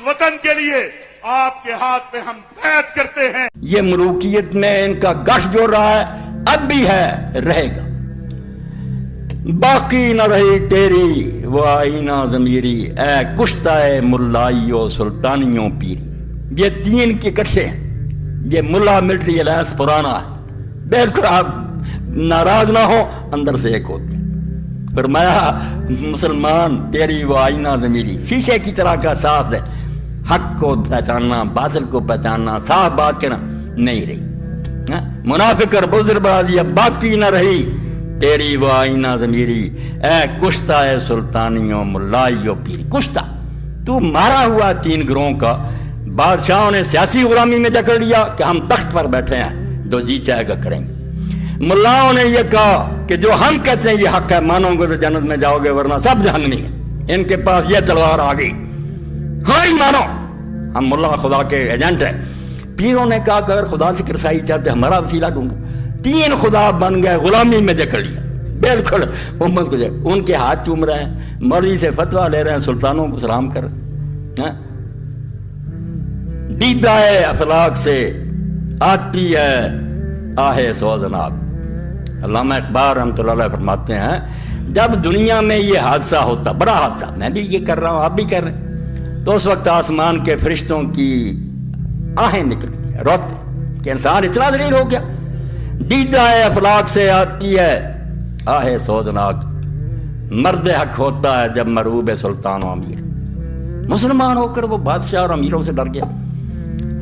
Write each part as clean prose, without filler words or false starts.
वतन के लिए आपके हाथ पे हम बैत करते हैं। ये मलूकियत में इनका गठ जो रहा है, अब भी है, रहेगा। बाकी न रही तेरी वो आईना ज़मीरी, ए कुश्ता-ए मुल्लाइयो सुल्तानियों पीरी। ये तीन के इकट्ठे हैं। ये मुल्ला मिलिट्री अलायंस पुराना है, बिल्कुल आप नाराज ना हो, अंदर से एक होते। फरमाया मुसलमान तेरी वो आईना ज़मीरी, शीशे की तरह का साफ है। हक को पहचानना, बातिल को पहचानना, साफ बात करना नहीं रही। मुनाफिक और बुज़ुर्ग बढ़ा दिया, बाकी न रही तेरी वो आईना ज़मीरी, ए कुश्ता है सुल्तानियों मुल्लाइयों पीरी। कुश्ता, तू मारा हुआ तीन गिरोहों का। बादशाहों ने सियासी गुलामी में जकड़ लिया कि हम तख्त पर बैठे हैं, जो जी चाहेगा करेंगे। मुल्लाओं ने यह कहा कि जो हम कहते हैं ये हक है, मानोगे तो जन्नत में जाओगे, वरना सब जहन्नमी है। इनके पास ये तलवार आ गई, हाँ ही मानो, हम मुल्ला खुदा के एजेंट हैं। पीरों ने कहा कि अगर खुदा की रसाई चाहते हमारा वसीला ढूंढो। तीन खुदा बन गए, गुलामी में जकड़ लिया, बिल्कुल उम्मत को। उनके हाथ चूम रहे हैं, मौलवी से फतवा ले रहे हैं, सुल्तानों को सलाम कर रहे हैं। दीदाए अफलाक से आती है आहे सोजनाक। अल्लामा इकबाल रहमतुल्लाह अलैह फरमाते हैं, जब दुनिया में ये हादसा होता, बड़ा हादसा, मैं भी ये कर रहा हूँ, आप भी कर रहे हैं, तो उस वक्त आसमान के फरिश्तों की आहें निकली, रोते कि इंसान इतना दलील हो गया। दीदाए अफलाक से आती है आहे सोजनाक, मर्द हक होता है जब मरूब सुल्तान व अमीर। मुसलमान होकर वो बादशाह और अमीरों से डर गया,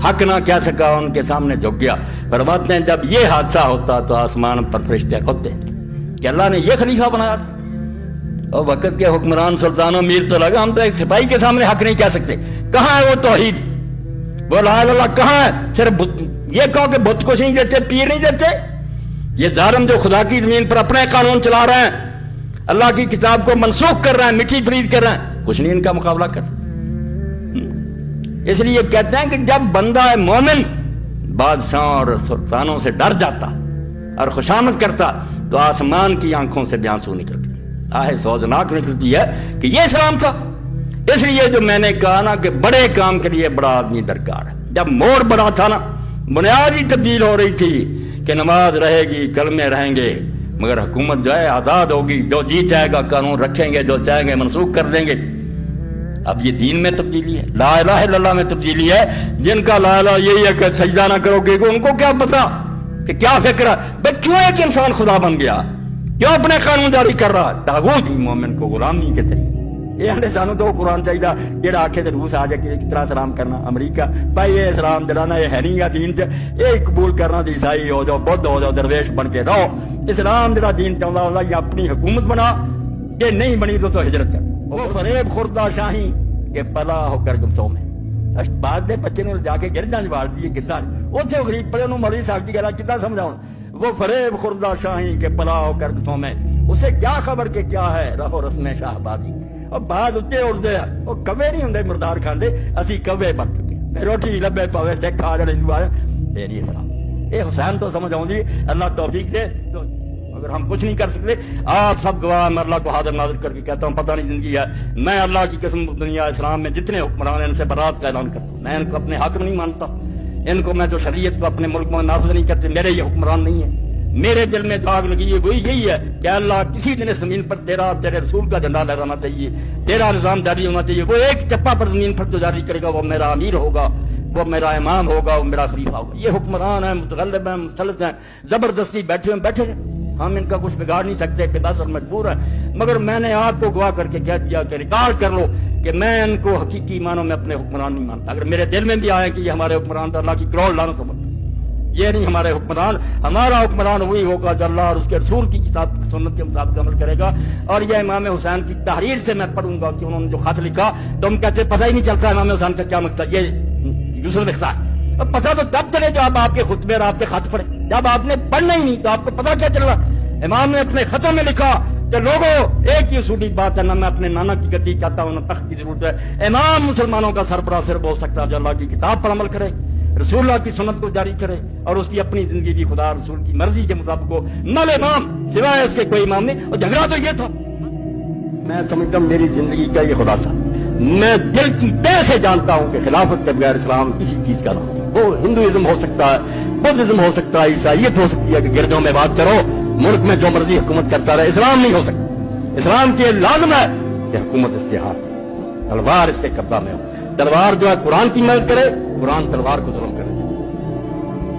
हक ना कह सका, उनके सामने झुक गया। फरमाते हैं जब ये हादसा होता तो आसमान पर फरिश्ते होते कि अल्लाह ने ये खलीफा बनाया। और वक़्त के हुक्मरान सुल्तान अमीर तो लगा, हम तो एक सिपाही के सामने हक नहीं कह सकते। कहाँ है वो तौहीद, वो ला इलाहा इल्लल्लाह कहाँ है? सिर्फ ये कहो कि बुत कुछ नहीं देते, पीर नहीं देते। ये जालिम जो खुदा की जमीन पर अपने कानून चला रहे हैं, अल्लाह की किताब को मनसूख कर रहे हैं, मिट्टी फरीद कर रहे हैं, कुछ नहीं इनका मुकाबला कर। इसलिए कहते हैं कि जब बंदा है मोमिन बादशाह और सुल्तानों से डर जाता और खुशामद करता तो आसमान की आंखों से भी आंसू निकलते, आहे सोजनाक निकलती है कि ये सलाम था। इसलिए जो मैंने कहा ना कि बड़े काम के लिए बड़ा आदमी दरकार है। जब मोड़ बड़ा था ना, बुनियाद ही तब्दील हो रही थी कि नमाज रहेगी, कलमे रहेंगे, मगर हुकूमत जो है आज़ाद होगी, जो जी चाहेगा कानून रखेंगे, जो चाहेंगे मनसूख कर देंगे। अब ये दीन में तब्दीली है, ला इलाहा इल्लल्लाह में तब्दीली है। जिनका ला इलाहा यही है कि सजदा ना करोगे, उनको क्या पता कि क्या फिक्र है भाई, क्यों एक इंसान खुदा बन गया, क्यों अपने कानून जारी कर रहा। तागूत मोमिन को गुलामी के तरीके ये सानू तो कुरान चाहिए जेड़ा आखे रूस आ जाए किस तरह सलाम करना, अमरीका भाई ये सलाम जरा ना ये है नहीं दीन च, ये कबूल करना, ईसाई हो जाओ, बुद्ध हो जाओ, दरवेश बन के रहो। इस्लाम जरा दीन चाहता या अपनी हुकूमत बना, ये नहीं बनी तो हिजरत कर। वो फरेब खुर्दा शाही के पला होकर गुमसों में बाद दे बच्चे ने जाके गिरजा जवाड़ दिए किदा उथे गरीब पड़े मरी सकती गला किदा समझाउन। वो फरेब खुर्दा शाही के पला होकर गुमसों में, उसे क्या खबर के क्या है रहो रस्म शाहबाजी। और बाद उत्ते उड़ते हैं, वो कवे नहीं होंगे मुर्दार खाते, असी कवे बन चुके, रोटी लबे पावे सिख खा जाने तेरी सलाम। ये हुसैन तो समझ आउंदी, अल्लाह तौफीक दे। तो अगर हम कुछ नहीं कर सकते, आप सब गवाह, मैं अल्लाह को हाजिर नाजिर करके कहता हूँ, पता नहीं जिंदगी है, मैं अल्लाह की कसम दुनिया इस्लाम में जितने हुक्मरान हैं इनसे बरात का ऐलान करता हूँ। मैं इनको अपने हक नहीं मानता, इनको मैं जो शरीयत को अपने मुल्क में नाफिज नहीं करते, मेरे ये हुक्मरान नहीं है। मेरे दिल में दाग लगी है वही यही है कि अल्लाह किसी दिन जमीन पर तेरे रसूल का झंडा लहराना चाहिए, तेरा निजाम जारी होना चाहिए। वो एक चप्पा पर जमीन पर जो जारी करेगा वो मेरा अमीर होगा, वो मेरा इमाम होगा, वो मेरा खलीफा होगा। ये हुक्मरान है, मुतगल्लिब है, मुख्तलिफ हैं, जबरदस्ती बैठे, हम इनका कुछ बिगाड़ नहीं सकते, बेबस और मजबूर है। मगर मैंने आपको गवाह करके कह दिया कि रिकॉर्ड कर लो कि मैं इनको हकीकी मानों में अपने हुक्मरान नहीं मानता। अगर मेरे दिल में भी आए कि ये हमारे हुक्मरान, तो अल्लाह की करोड़ लानत हो, ये नहीं हमारे हुक्मरान। हमारा हुक्मरान वही होगा जो अल्लाह और उसके रसूल की किताब सुन्नत के मुताबिक अमल करेगा। और ये इमाम हुसैन की तहरीर से मैं पढ़ूंगा कि उन्होंने जो खत लिखा, तो हम कहते पता ही नहीं चलता इमाम हुसैन का क्या मकसद, ये यूसुफ लिखता है। अब पता तो तब चले जब आपके खुतबे और आपके खत पढ़े, जब आपने पढ़ना ही नहीं तो आपको पता क्या चल रहा। इमाम ने अपने खतों में लिखा कि लोगों एक ही सूटी बात है, ना मैं अपने नाना की गद्दी चाहता हूँ, ना तख्त की जरूरत है। इमाम मुसलमानों का सरबराह सिर्फ हो सकता है जो अल्लाह की किताब पर अमल करे, रसूलुल्लाह की सुन्नत को जारी करे और उसकी अपनी जिंदगी भी खुदा रसूल की मर्जी के मुताबिक हो। नल इमाम सिवाय इसके कोई इमाम नहीं। और झगड़ा तो ये था, मैं समझता हूँ मेरी जिंदगी का ये खुलासा, میں دل کی تہ سے جانتا ہوں کہ خلافت کے بغیر اسلام کسی چیز کا نام نہیں. وہ ہندوازم ہو سکتا ہے، بدھزم ہو سکتا ہے، عیسائیت ہو سکتی ہے کہ گرجوں میں بات کرو، ملک میں جو مرضی حکومت کرتا رہے، اسلام نہیں ہو سکتا. اسلام کے لازم ہے کہ حکومت اس کے ہاتھ میں، تلوار اس کے قبضہ میں ہو. تلوار جو ہے قرآن کی مدد کرے، قرآن تلوار کو ظلم کرے.